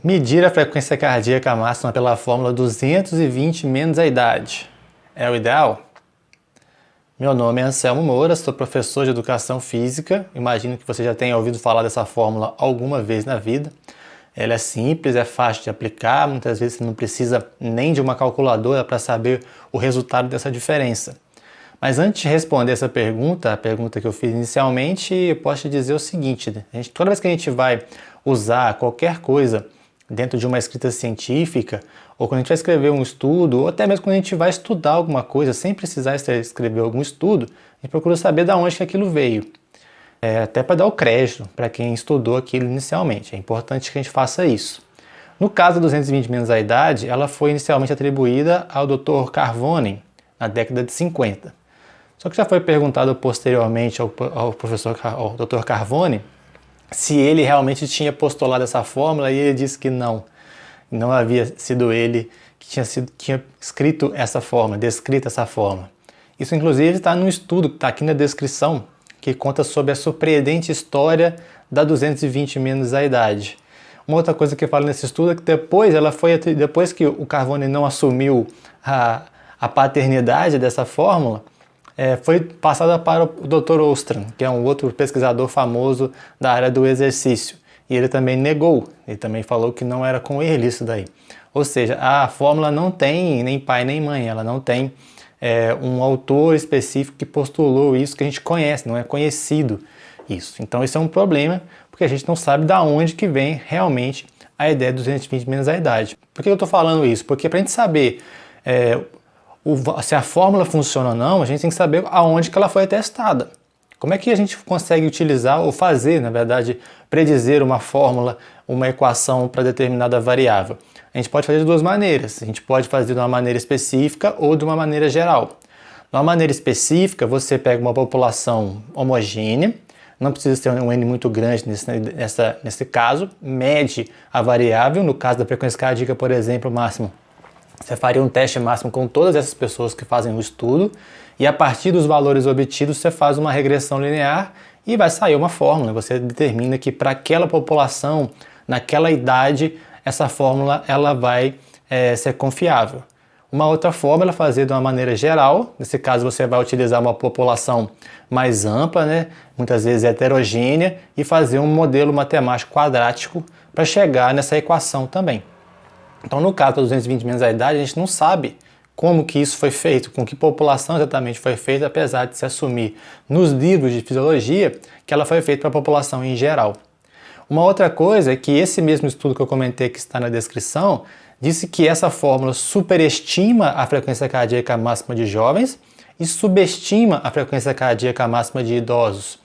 Medir a frequência cardíaca máxima pela fórmula 220 menos a idade é o ideal? Meu nome é Anselmo Moura, sou professor de Educação Física. Imagino que você já tenha ouvido falar dessa fórmula alguma vez na vida. Ela é simples, é fácil de aplicar, muitas vezes você não precisa nem de uma calculadora para saber o resultado dessa diferença. Mas antes de responder essa pergunta, a pergunta que eu fiz inicialmente, eu posso te dizer o seguinte: toda vez que a gente vai usar qualquer coisa dentro de uma escrita científica, ou quando a gente vai escrever um estudo, ou até mesmo quando a gente vai estudar alguma coisa, sem precisar escrever algum estudo, a gente procura saber de onde que aquilo veio. Até para dar o crédito para quem estudou aquilo inicialmente. É importante que a gente faça isso. No caso da 220 menos a idade, ela foi inicialmente atribuída ao Dr. Carbone, na década de 50. Só que já foi perguntado posteriormente ao Dr. Carbone se ele realmente tinha postulado essa fórmula, e ele disse que não havia sido ele que tinha escrito essa fórmula, descrito essa fórmula. Isso inclusive está num estudo que está aqui na descrição, que conta sobre a surpreendente história da 220 menos a idade. Uma outra coisa que fala nesse estudo é que depois que o Carbone não assumiu a paternidade dessa fórmula, foi passada para o Dr. Ostrom, que é um outro pesquisador famoso da área do exercício. E ele também negou, ele também falou que não era com ele isso daí. Ou seja, a fórmula não tem nem pai nem mãe, ela não tem um autor específico que postulou isso que a gente conhece, não é conhecido isso. Então isso é um problema, porque a gente não sabe de onde que vem realmente a ideia de 220 menos a idade. Por que eu estou falando isso? Porque para a gente saber se a fórmula funciona ou não, a gente tem que saber aonde que ela foi testada. Como é que a gente consegue utilizar ou fazer, na verdade, predizer uma fórmula, uma equação para determinada variável? A gente pode fazer de duas maneiras. A gente pode fazer de uma maneira específica ou de uma maneira geral. De uma maneira específica, você pega uma população homogênea, não precisa ter um N muito grande nesse caso, mede a variável, no caso da frequência cardíaca, por exemplo, máximo. Você faria um teste máximo com todas essas pessoas que fazem o estudo e a partir dos valores obtidos você faz uma regressão linear e vai sair uma fórmula. Você determina que para aquela população, naquela idade, essa fórmula ela vai ser confiável. Uma outra forma é fazer de uma maneira geral. Nesse caso você vai utilizar uma população mais ampla, muitas vezes heterogênea, e fazer um modelo matemático quadrático para chegar nessa equação também. Então, no caso da 220 menos a idade, a gente não sabe como que isso foi feito, com que população exatamente foi feito, apesar de se assumir nos livros de fisiologia que ela foi feita para a população em geral. Uma outra coisa é que esse mesmo estudo que eu comentei que está na descrição, disse que essa fórmula superestima a frequência cardíaca máxima de jovens e subestima a frequência cardíaca máxima de idosos,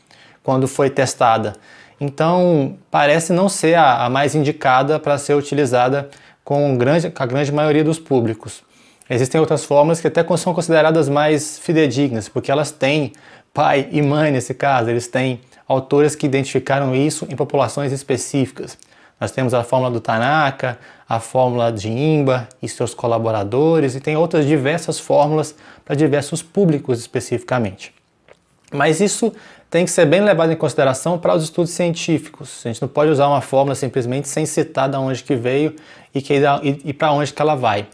quando foi testada. Então, parece não ser a mais indicada para ser utilizada com a grande maioria dos públicos. Existem outras fórmulas que até são consideradas mais fidedignas, porque elas têm pai e mãe nesse caso, eles têm autores que identificaram isso em populações específicas. Nós temos a fórmula do Tanaka, a fórmula de Imber e seus colaboradores, e tem outras diversas fórmulas para diversos públicos especificamente. Mas isso tem que ser bem levado em consideração para os estudos científicos. A gente não pode usar uma fórmula simplesmente sem citar de onde que veio e para onde que ela vai.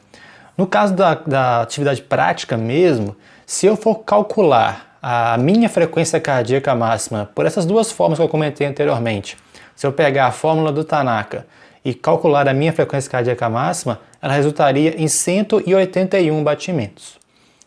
No caso da atividade prática mesmo, se eu for calcular a minha frequência cardíaca máxima por essas duas formas que eu comentei anteriormente, se eu pegar a fórmula do Tanaka e calcular a minha frequência cardíaca máxima, ela resultaria em 181 batimentos.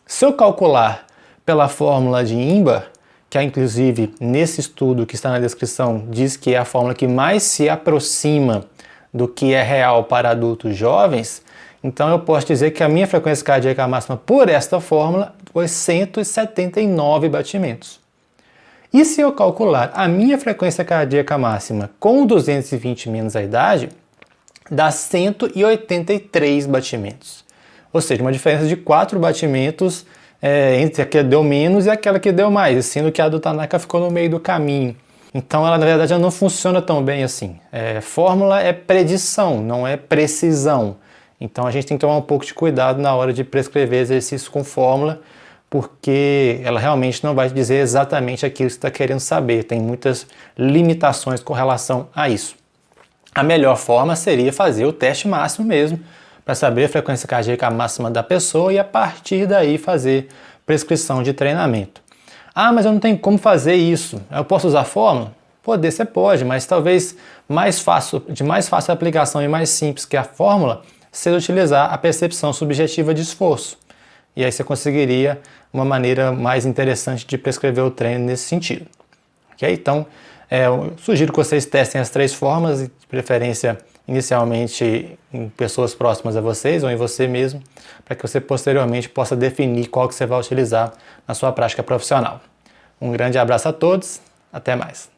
Se eu calcular pela fórmula de Imber, que inclusive nesse estudo que está na descrição diz que é a fórmula que mais se aproxima do que é real para adultos jovens, então eu posso dizer que a minha frequência cardíaca máxima por esta fórmula foi 179 batimentos. E se eu calcular a minha frequência cardíaca máxima com 220 menos a idade, dá 183 batimentos. Ou seja, uma diferença de 4 batimentos entre a que deu menos e aquela que deu mais, sendo que a do Tanaka ficou no meio do caminho. Então ela na verdade não funciona tão bem assim. Fórmula é predição, não é precisão. Então a gente tem que tomar um pouco de cuidado na hora de prescrever exercícios com fórmula, porque ela realmente não vai dizer exatamente aquilo que você está querendo saber. Tem muitas limitações com relação a isso. a melhor forma seria fazer o teste máximo mesmo, para saber a frequência cardíaca máxima da pessoa e a partir daí fazer prescrição de treinamento. Ah, mas eu não tenho como fazer isso. Eu posso usar a fórmula? Poder, você pode, mas talvez de mais fácil aplicação e mais simples que a fórmula seja utilizar a percepção subjetiva de esforço. E aí você conseguiria uma maneira mais interessante de prescrever o treino nesse sentido. Okay? Então, eu sugiro que vocês testem as 3 formas, de preferência inicialmente em pessoas próximas a vocês ou em você mesmo, para que você posteriormente possa definir qual que você vai utilizar na sua prática profissional. Um grande abraço a todos, até mais.